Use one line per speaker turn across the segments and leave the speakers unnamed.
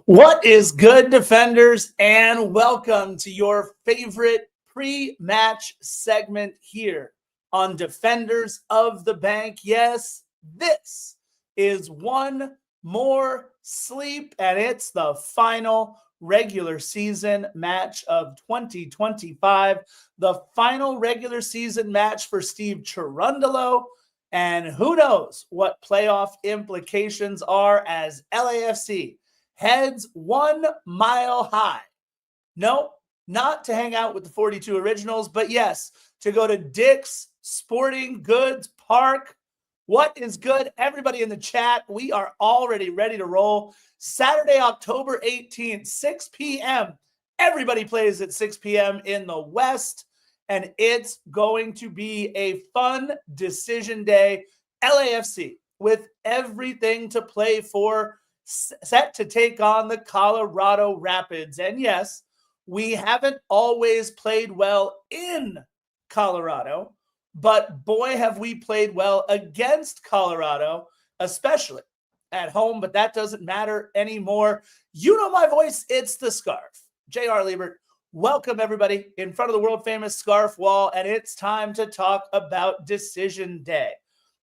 What is good, defenders, and welcome to your favorite pre-match segment here on Defenders of the Bank. Yes, this is one more sleep, and it's the final regular season match of 2025, the final regular season match for Steve Cherundolo, and who knows what playoff implications are as LAFC heads 1 mile high. No, not to hang out with the 42 originals, but yes, to go to Dick's Sporting Goods Park. What is good, everybody in the chat? We are already ready to roll. Saturday, October 18th, 6 p.m. Everybody plays at 6 p.m. in the West, and it's going to be a fun decision day. LAFC with everything to play for, set to take on the Colorado Rapids. And yes, we haven't always played well in Colorado, but boy, have we played well against Colorado, especially at home, but that doesn't matter anymore. You know my voice, it's the Scarf. J.R. Liebert, welcome everybody in front of the world-famous Scarf Wall, and it's time to talk about Decision Day.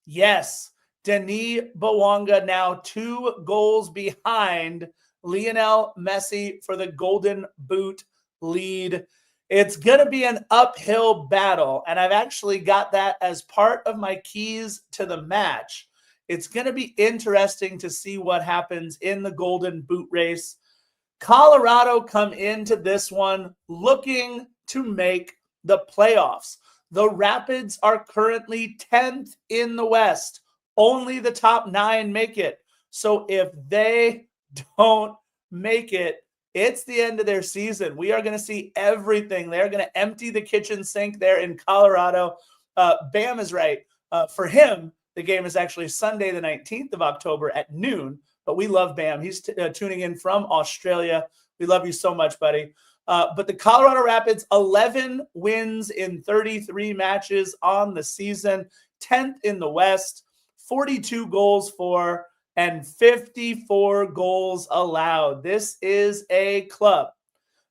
Yes, Denis Bouanga now 2 goals behind Lionel Messi for the Golden Boot lead. It's going to be an uphill battle, and I've actually got that as part of my keys to the match. It's going to be interesting to see what happens in the Golden Boot race. Colorado come into this one looking to make the playoffs. The Rapids are currently 10th in the West. Only the top 9 make it. So if they don't make it, it's the end of their season. We are going to see everything. They're going to empty the kitchen sink there in Colorado. Bam is right. For him, the game is actually Sunday, the 19th of October at noon. But we love Bam. He's tuning in from Australia. We love you so much, buddy. But the Colorado Rapids, 11 wins in 33 matches on the season, 10th in the West. 42 goals for, and 54 goals allowed. This is a club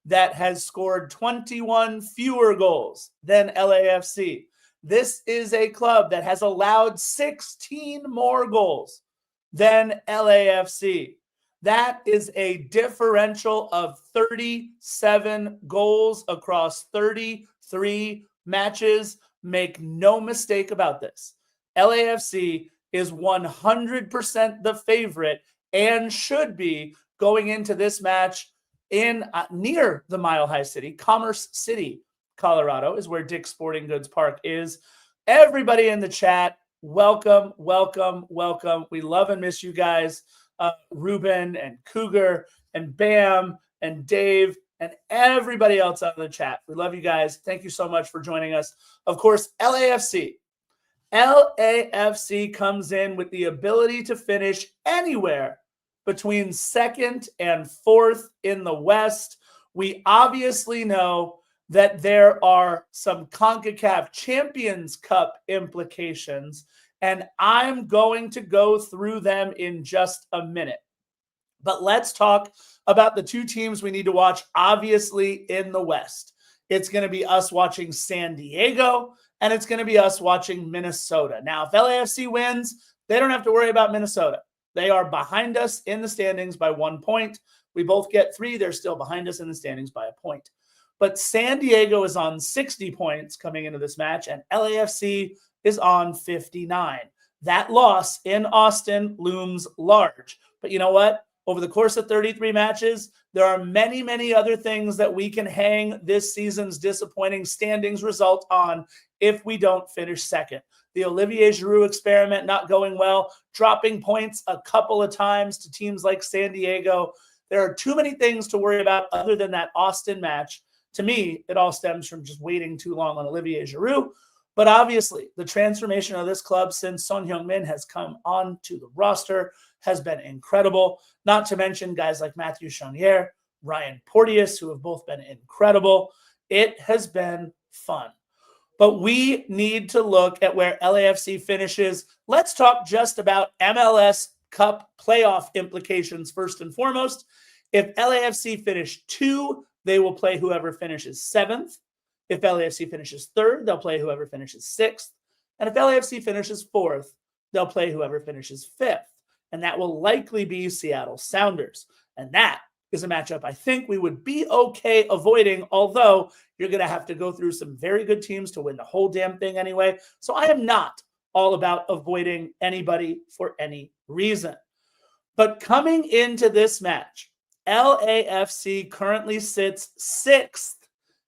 that has scored 21 fewer goals than LAFC. This is a club that has allowed 16 more goals than LAFC. That is a differential of 37 goals across 33 matches. Make no mistake about this. LAFC is 100% the favorite and should be going into this match in near the Mile High City. Commerce City, Colorado is where Dick's Sporting Goods Park is. Everybody in the chat, welcome, welcome, welcome. We love and miss you guys. Ruben and Cougar and Bam and Dave and everybody else on the chat. We love you guys. Thank you so much for joining us. Of course, LAFC. LAFC comes in with the ability to finish anywhere between 2nd and 4th in the West. We obviously know that there are some CONCACAF Champions Cup implications, and I'm going to go through them in just a minute. But let's talk about the 2 teams we need to watch, obviously, in the West. It's going to be us watching San Diego, and it's going to be us watching Minnesota. Now, if LAFC wins, they don't have to worry about Minnesota. They are behind us in the standings by 1 point. We both get 3. They're still behind us in the standings by a point. But San Diego is on 60 points coming into this match, and LAFC is on 59. That loss in Austin looms large. But you know what? Over the course of 33 matches, there are many, many other things that we can hang this season's disappointing standings result on if we don't finish 2nd. The Olivier Giroud experiment not going well, dropping points a couple of times to teams like San Diego. There are too many things to worry about other than that Austin match. To me, it all stems from just waiting too long on Olivier Giroud. But obviously, the transformation of this club since Son Heung-min has come onto the roster has been incredible. Not to mention guys like Matthew Chenier, Ryan Porteous, who have both been incredible. It has been fun. But we need to look at where LAFC finishes. Let's talk just about MLS Cup playoff implications first and foremost. If LAFC finish 2, they will play whoever finishes 7th. If LAFC finishes 3rd, they'll play whoever finishes 6th. And if LAFC finishes 4th, they'll play whoever finishes 5th. And that will likely be Seattle Sounders. And that is a matchup I think we would be okay avoiding, although you're going to have to go through some very good teams to win the whole damn thing anyway. So I am not all about avoiding anybody for any reason. But coming into this match, LAFC currently sits 6th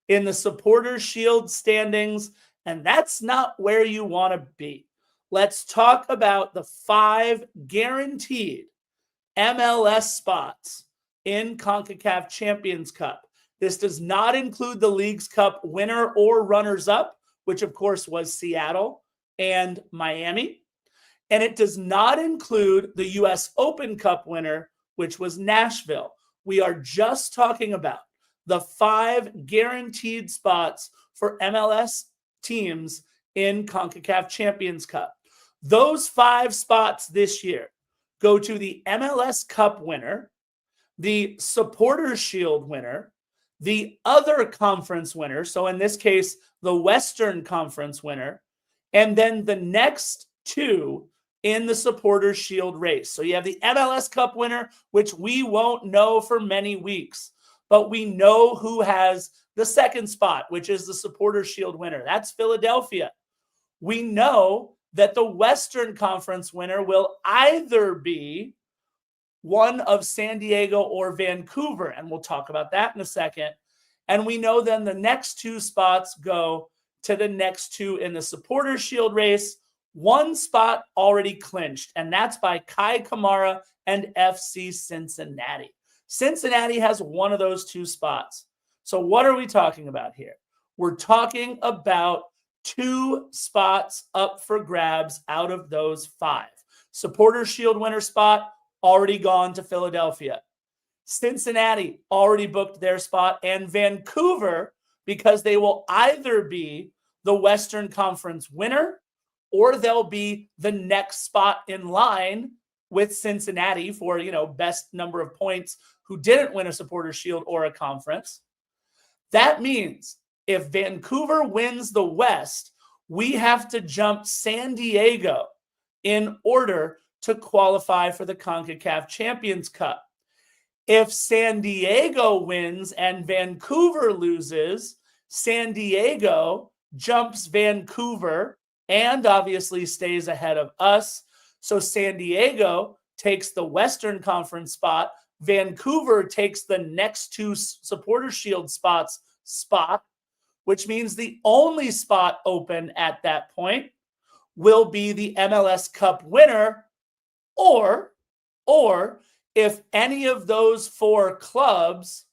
in the Supporters Shield standings, and that's not where you want to be. Let's talk about the 5 guaranteed MLS spots in CONCACAF Champions Cup. This does not include the Leagues Cup winner or runners-up, which of course was Seattle and Miami. And it does not include the U.S. Open Cup winner, which was Nashville. We are just talking about the 5 guaranteed spots for MLS teams in CONCACAF Champions Cup. Those 5 spots this year go to the MLS Cup winner, the Supporters Shield winner, the other conference winner, so in this case, the Western Conference winner, and then the next 2 in the Supporters Shield race. So you have the MLS Cup winner, which we won't know for many weeks, but we know who has the second spot, which is the Supporters Shield winner. That's Philadelphia. We know that the Western Conference winner will either be one of San Diego or Vancouver, and we'll talk about that in a second. And we know then the next 2 spots go to the next 2 in the Supporters Shield race. 1 spot already clinched, and that's by Kai Kamara and FC Cincinnati. Cincinnati has one of those 2 spots. So what are we talking about here? We're talking about 2 spots up for grabs out of those 5. Supporters Shield winner spot already gone to Philadelphia. Cincinnati already booked their spot, and Vancouver, because they will either be the Western Conference winner or they'll be the next spot in line with Cincinnati for, best number of points who didn't win a Supporters Shield or a conference. That means if Vancouver wins the West, we have to jump San Diego in order to qualify for the CONCACAF Champions Cup. If San Diego wins and Vancouver loses, San Diego jumps Vancouver and obviously stays ahead of us. So San Diego takes the Western Conference spot. Vancouver takes the next 2 Supporters Shield spot, which means the only spot open at that point will be the MLS Cup winner, or if any of those 4 clubs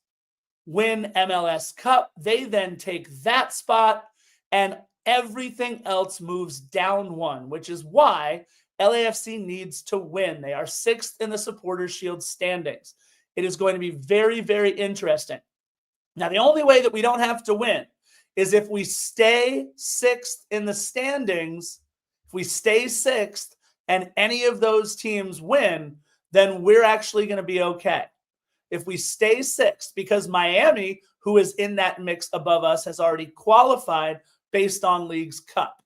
win MLS Cup, they then take that spot and everything else moves down 1, which is why LAFC needs to win. They are 6th in the Supporters Shield standings. It is going to be very, very interesting. Now, the only way that we don't have to win is if we stay 6th in the standings. If we stay 6th and any of those teams win, then we're actually going to be okay. If we stay 6th, because Miami, who is in that mix above us, has already qualified based on Leagues Cup.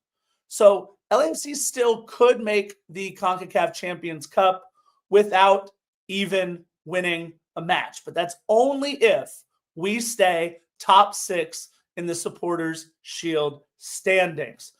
So LAFC still could make the CONCACAF Champions Cup without even winning a match. But that's only if we stay top 6 in the Supporters Shield standings.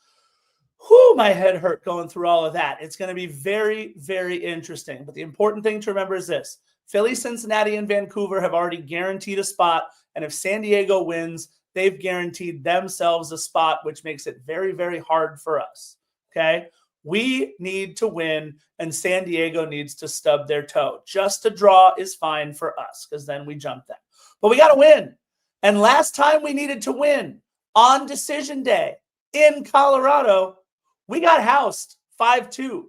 Whew, my head hurt going through all of that. It's going to be very, very interesting. But the important thing to remember is this. Philly, Cincinnati, and Vancouver have already guaranteed a spot. And if San Diego wins, they've guaranteed themselves a spot, which makes it very, very hard for us. Okay? We need to win, and San Diego needs to stub their toe. Just a draw is fine for us, because then we jump them. But we got to win. And last time we needed to win on decision day in Colorado, we got housed 5-2.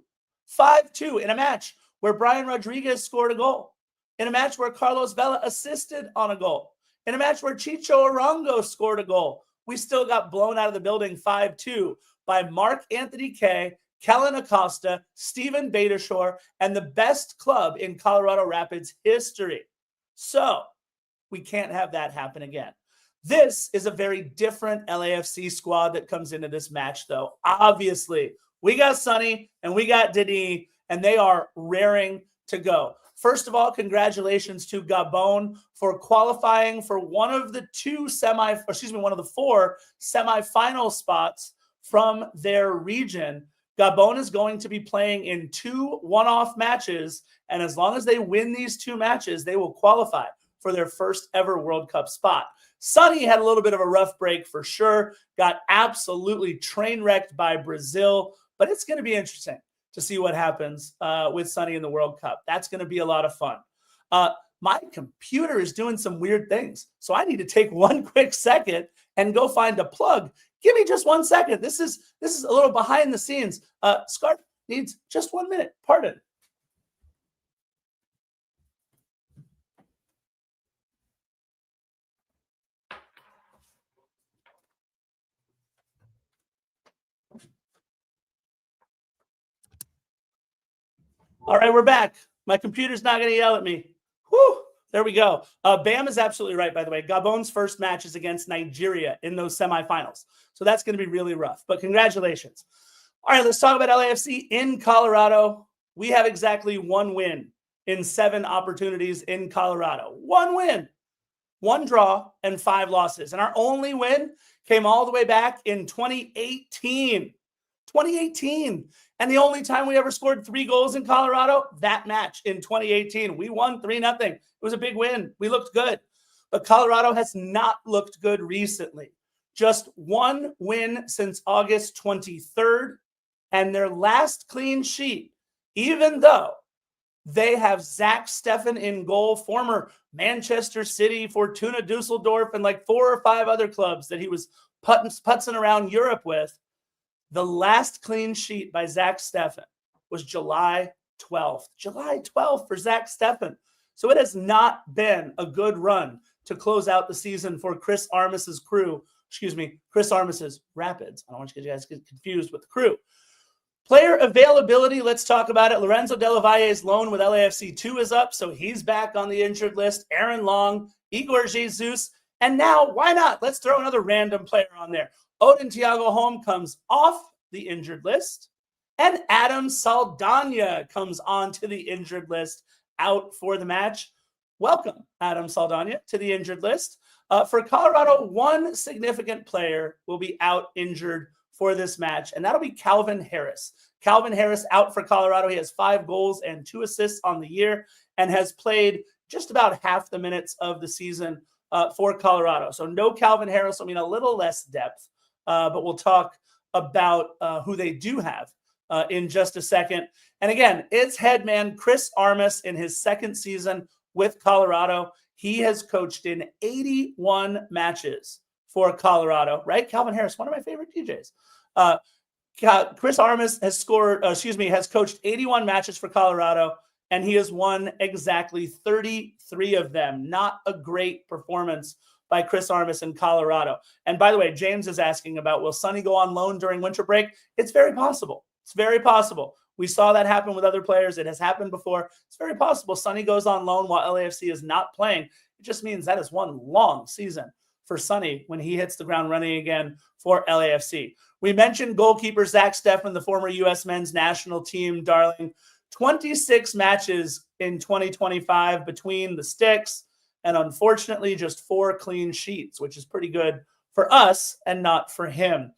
5-2 in a match where Brian Rodriguez scored a goal. In a match where Carlos Vela assisted on a goal. In a match where Chicho Arango scored a goal. We still got blown out of the building 5-2 by Mark Anthony Kaye, Kellen Acosta, Steven Beitashour, and the best club in Colorado Rapids history. So we can't have that happen again. This is a very different LAFC squad that comes into this match, though. Obviously, we got Sonny and we got Denis, and they are raring to go. First of all, congratulations to Gabon for qualifying for one of the four semifinal spots from their region. Gabon is going to be playing in 2 one-off matches, and as long as they win these 2 matches, they will qualify for their first ever World Cup spot. Sonny had a little bit of a rough break for sure, got absolutely train wrecked by Brazil, but it's going to be interesting to see what happens with Sonny in the World Cup. That's going to be a lot of fun. My computer is doing some weird things, so I need to take one quick second and go find a plug. Give me just 1 second. This is a little behind the scenes. Scarf needs just 1 minute. Pardon. All right, we're back. My computer's not going to yell at me. Whew, there we go. Bam is absolutely right, by the way. Gabon's first match is against Nigeria in those semifinals. So that's going to be really rough. But congratulations. All right, let's talk about LAFC in Colorado. We have exactly 1 win in 7 opportunities in Colorado. 1 win, 1 draw, and 5 losses. And our only win came all the way back in 2018. 2018. And the only time we ever scored 3 goals in Colorado, that match in 2018. We won 3-0. It was a big win. We looked good. But Colorado has not looked good recently. Just 1 win since August 23rd. And their last clean sheet, even though they have Zach Steffen in goal, former Manchester City, Fortuna Dusseldorf, and like 4 or 5 other clubs that he was putzing around Europe with. The last clean sheet by Zach Steffen was July 12th. July 12th for Zach Steffen. So it has not been a good run to close out the season for Chris Armas's crew. Chris Armas's Rapids. I don't want you guys to get confused with the crew. Player availability, let's talk about it. Lorenzo Della Valle's loan with LAFC 2 is up, so he's back on the injured list. Aaron Long, Igor Jesus, and now, why not? Let's throw another random player on there. Odin Thiago Holm comes off the injured list, and Adam Saldana comes onto the injured list, out for the match. Welcome, Adam Saldana, to the injured list. For Colorado, 1 significant player will be out injured for this match, and that'll be Calvin Harris. Calvin Harris out for Colorado. He has 5 goals and 2 assists on the year and has played just about half the minutes of the season for Colorado. So no Calvin Harris will mean a little less depth. But we'll talk about who they do have in just a second. And again, it's head man Chris Armas in his 2nd season with Colorado. He has coached in 81 matches for Colorado, right? Calvin Harris, one of my favorite DJs. Chris Armas has coached 81 matches for Colorado, and he has won exactly 33 of them. Not a great performance by Chris Armas in Colorado. And by the way, James is asking about, will Sonny go on loan during winter break? It's very possible. It's very possible. We saw that happen with other players. It has happened before. It's very possible Sonny goes on loan while LAFC is not playing. It just means that is one long season for Sonny when he hits the ground running again for LAFC. We mentioned goalkeeper Zach Steffen, the former U.S. men's national team darling. 26 matches in 2025 between the sticks, and unfortunately just 4 clean sheets, which is pretty good for us and not for him.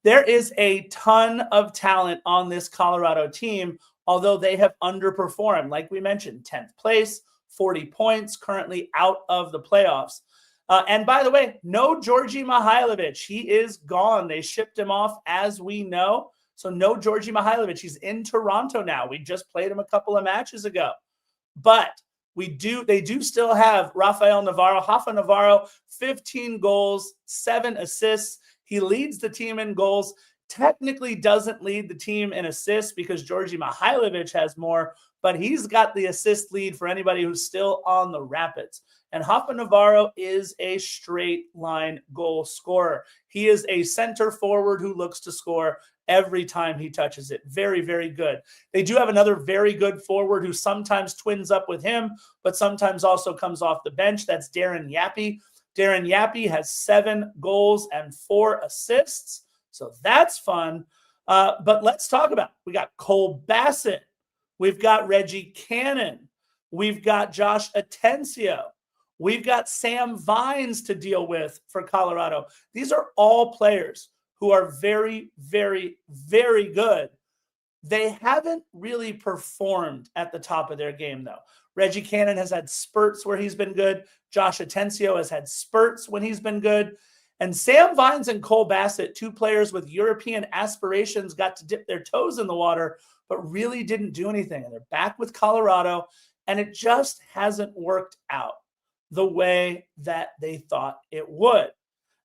There is a ton of talent on this Colorado team, although they have underperformed. Like we mentioned, 10th place, 40 points, currently out of the playoffs. And by the way, no Georgi Mihailovic. He is gone. They shipped him off, as we know. So no Georgi Mihailovic. He's in Toronto now. We just played him a couple of matches ago. But they do still have Rafael Navarro, Rafa Navarro, 15 goals, 7 assists. He leads the team in goals. technically doesn't lead the team in assists because Georgi Mihailovic has more, but he's got the assist lead for anybody who's still on the Rapids. And Rafa Navarro is a straight line goal scorer. He is a center forward who looks to score every time he touches it. Very, very good. They do have another very good forward who sometimes twins up with him, but sometimes also comes off the bench. That's Darren Yappy. Darren Yappy has 7 goals and 4 assists. So that's fun. But let's talk about it. We got Cole Bassett. We've got Reggie Cannon. We've got Josh Atencio. We've got Sam Vines to deal with for Colorado. These are all players who are very, very, very good. They haven't really performed at the top of their game, though. Reggie Cannon has had spurts where he's been good. Josh Atencio has had spurts when he's been good. And Sam Vines and Cole Bassett, 2 players with European aspirations, got to dip their toes in the water, but really didn't do anything. And they're back with Colorado, and it just hasn't worked out the way that they thought it would.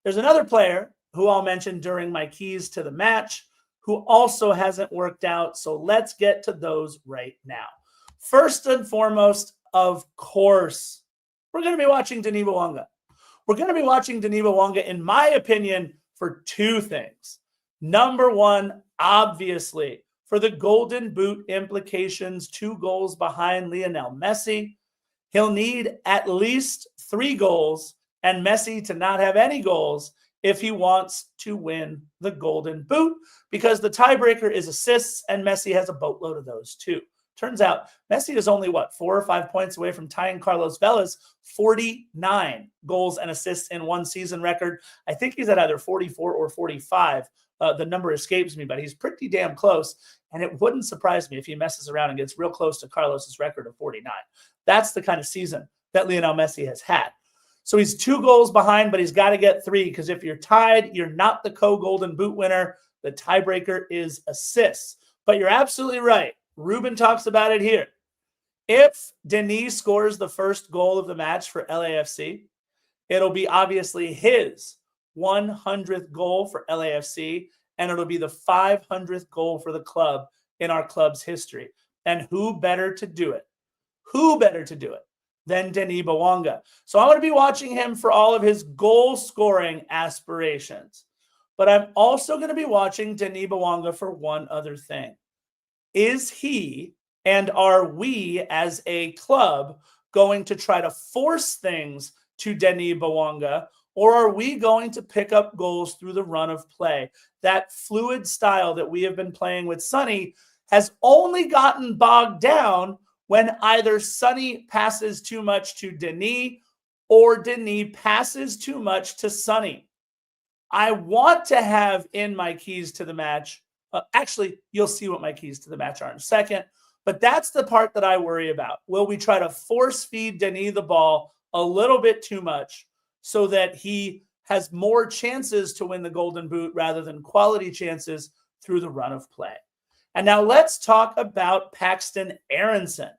There's another player who I'll mention during my keys to the match who also hasn't worked out. So let's get to those right now. First and foremost, of course, we're going to be watching Denis Bouanga. We're going to be watching Denis Bouanga, in my opinion, for 2 things. Number 1, obviously, for the Golden Boot implications, 2 goals behind Lionel Messi. He'll need at least 3 goals and Messi to not have any goals if he wants to win the Golden Boot, because the tiebreaker is assists and Messi has a boatload of those too. Turns out Messi is only 4 or 5 points away from tying Carlos Vela's 49 goals and assists in one season record. I think he's at either 44 or 45. The number escapes me, but he's pretty damn close. And it wouldn't surprise me if he messes around and gets real close to Carlos's record of 49. That's the kind of season that Lionel Messi has had. So he's 2 goals behind, but he's got to get 3, because if you're tied, you're not the co-Golden Boot winner. The tiebreaker is assists. But you're absolutely right. Ruben talks about it here. If Denis scores the first goal of the match for LAFC, it'll be obviously his 100th goal for LAFC, and it'll be the 500th goal for the club in our club's history. And who better to do it? Who better to do it than Denis Bouanga? So I'm going to be watching him for all of his goal-scoring aspirations. But I'm also going to be watching Denis Bouanga for one other thing. Is he and are we as a club going to try to force things to Denis Bouanga, or are we going to pick up goals through the run of play? That fluid style that we have been playing with Sonny has only gotten bogged down when either Sonny passes too much to Denis or Denis passes too much to Sonny. I want to have in my keys to the match, actually, you'll see what my keys to the match are in a second, but that's the part that I worry about. Will we try to force feed Denis the ball a little bit too much so that he has more chances to win the Golden Boot rather than quality chances through the run of play? And now let's talk about Paxton Aronson.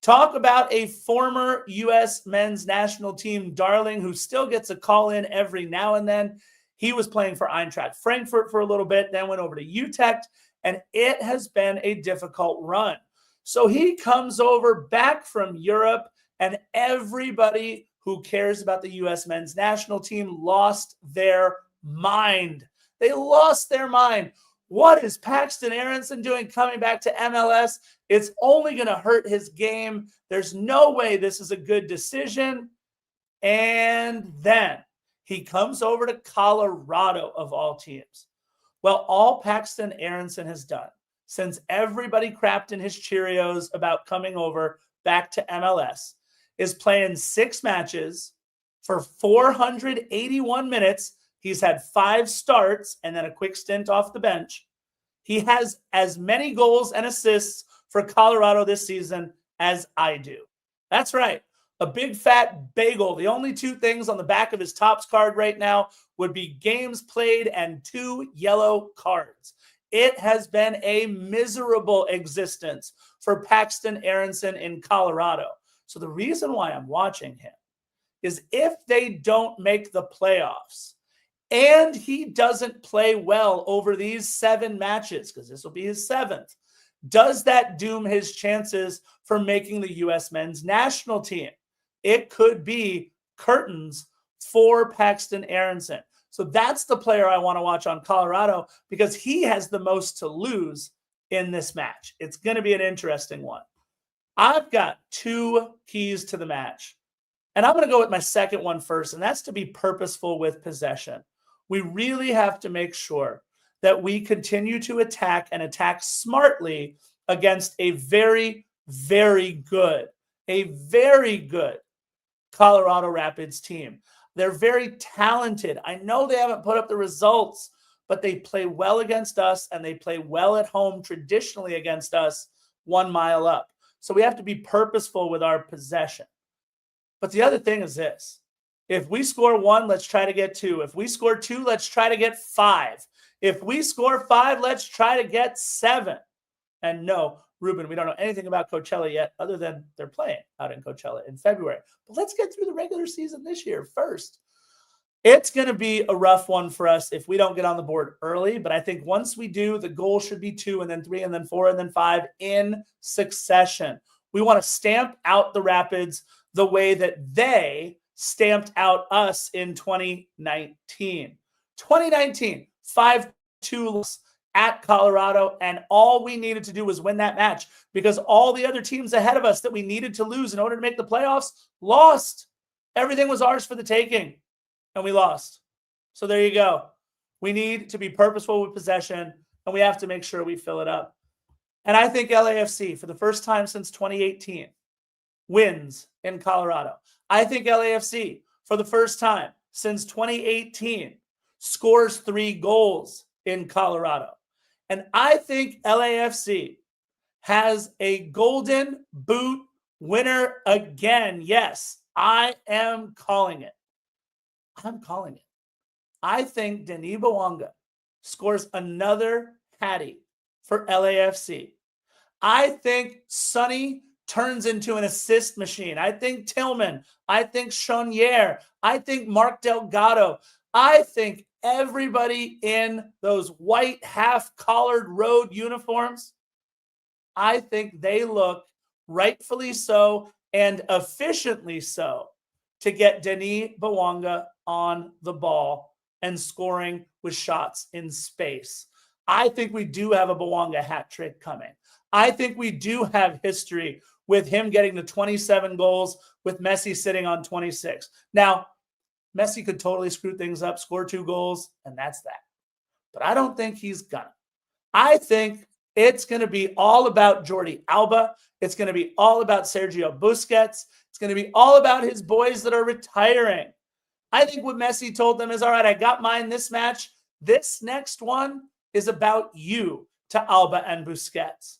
Talk about a former U.S. men's national team darling who still gets a call in every now and then. He was playing for Eintracht Frankfurt for a little bit, then went over to Utrecht, and it has been a difficult run. So he comes over back from Europe, and everybody who cares about the U.S. men's national team lost their mind. They lost their mind. What is Paxton Aronson doing coming back to MLS? It's only going to hurt his game. There's no way this is a good decision. And then he comes over to Colorado, of all teams. Well, all Paxton Aronson has done since everybody crapped in his Cheerios about coming over back to MLS is playing 6 matches for 481 minutes. He's had 5 starts and then a quick stint off the bench. He has as many goals and assists for Colorado this season as I do. That's right. A big fat bagel. The only 2 things on the back of his Topps card right now would be games played and 2 yellow cards. It has been a miserable existence for Paxton Aronson in Colorado. So the reason why I'm watching him is if they don't make the playoffs, and he doesn't play well over these 7 matches, because this will be his 7th, does that doom his chances for making the U.S. men's national team? It could be curtains for Paxton Aronson. So that's the player I want to watch on Colorado, because he has the most to lose in this match. It's going to be an interesting one. I've got 2 keys to the match, and I'm going to go with my second one first, and that's to be purposeful with possession. We really have to make sure that we continue to attack and attack smartly against a very, very good Colorado Rapids team. They're very talented. I know they haven't put up the results, but they play well against us, and they play well at home traditionally against us 1 mile up. So we have to be purposeful with our possession. But the other thing is this. If we score 1, let's try to get 2. If we score 2, let's try to get 5. If we score 5, let's try to get 7. And no, Ruben, we don't know anything about Coachella yet, other than they're playing out in Coachella in February. But let's get through the regular season this year first. It's going to be a rough one for us if we don't get on the board early. But I think once we do, the goal should be 2, and then 3, and then 4, and then 5 in succession. We want to stamp out the Rapids the way that they stamped out us in 2019. 2019, 5-2 loss at Colorado, and all we needed to do was win that match, because all the other teams ahead of us that we needed to lose in order to make the playoffs lost. Everything was ours for the taking, and we lost. So there you go. We need to be purposeful with possession, and we have to make sure we fill it up. And I think LAFC, for the first time since 2018, wins in Colorado. I think LAFC, for the first time since 2018, scores 3 goals in Colorado. And I think LAFC has a golden boot winner again. Yes, I am calling it. I'm calling it. I think Denis Bouanga scores another hattie for LAFC. I think Sonny turns into an assist machine. I think Tillman. I think Chonier. I think Mark Delgado. I think everybody in those white half-collared road uniforms, I think they look rightfully so and efficiently so to get Denis Bouanga on the ball and scoring with shots in space. I think we do have a Bouanga hat trick coming. I think we do have history with him getting to 27 goals with Messi sitting on 26. Now, Messi could totally screw things up, score 2 goals, and that's that. But I don't think he's gonna. I think it's going to be all about Jordi Alba. It's going to be all about Sergio Busquets. It's going to be all about his boys that are retiring. I think what Messi told them is, all right, I got mine this match. This next one is about you to Alba and Busquets.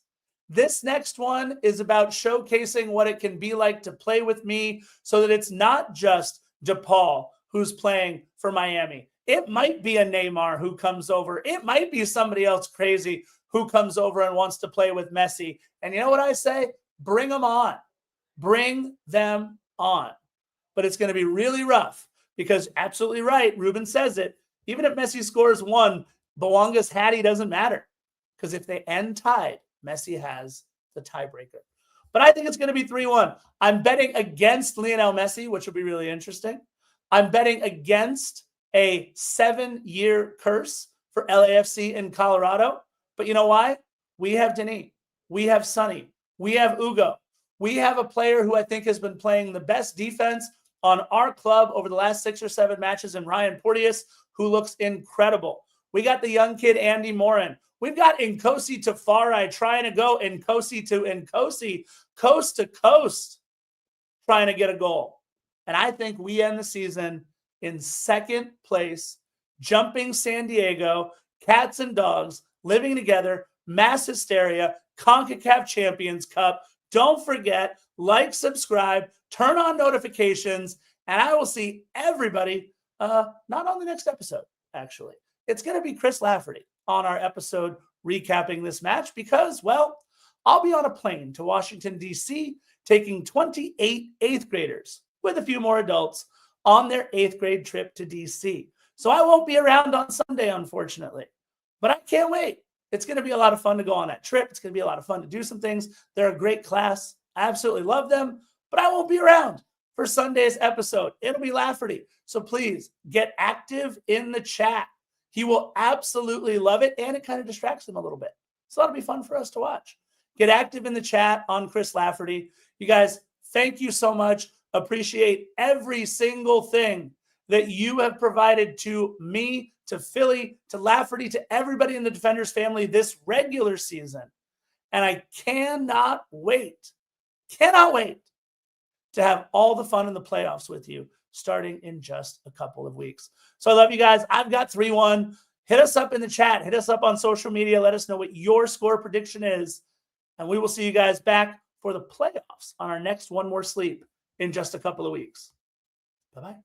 This next one is about showcasing what it can be like to play with me, so that it's not just DePaul who's playing for Miami. It might be a Neymar who comes over. It might be somebody else crazy who comes over and wants to play with Messi. And you know what I say? Bring them on. Bring them on. But it's going to be really rough, because absolutely right, Ruben says it. Even if Messi scores 1, Bouanga's hattie doesn't matter, because if they end tied, Messi has the tiebreaker. But I think it's going to be 3-1. I'm betting against Lionel Messi, which will be really interesting. I'm betting against a 7-year curse for LAFC in Colorado. But you know why? We have Denis. We have Sonny. We have Ugo. We have a player who I think has been playing the best defense on our club over the last 6 or 7 matches in Ryan Porteous, who looks incredible. We got the young kid, Andy Morin. We've got Nkosi Tafari trying to go Nkosi to Nkosi, coast to coast, trying to get a goal. And I think we end the season in 2nd place, jumping San Diego, cats and dogs, living together, mass hysteria, CONCACAF Champions Cup. Don't forget, like, subscribe, turn on notifications, and I will see everybody, not on the next episode, actually. It's going to be Chris Lafferty on our episode recapping this match, because, well, I'll be on a plane to Washington, D.C., taking 28 8th graders with a few more adults on their 8th grade trip to D.C. So I won't be around on Sunday, unfortunately. But I can't wait. It's going to be a lot of fun to go on that trip. It's going to be a lot of fun to do some things. They're a great class. I absolutely love them. But I won't be around for Sunday's episode. It'll be Lafferty. So please get active in the chat. He will absolutely love it, and it kind of distracts him a little bit. So that'll be fun for us to watch. Get active in the chat on Chris Lafferty. You guys, thank you so much. Appreciate every single thing that you have provided to me, to Philly, to Lafferty, to everybody in the Defenders family this regular season. And I cannot wait to have all the fun in the playoffs with you starting in just a couple of weeks. So I love you guys. I've got 3-1. Hit us up in the chat. Hit us up on social media. Let us know what your score prediction is. And we will see you guys back for the playoffs on our next One More Sleep in just a couple of weeks. Bye-bye.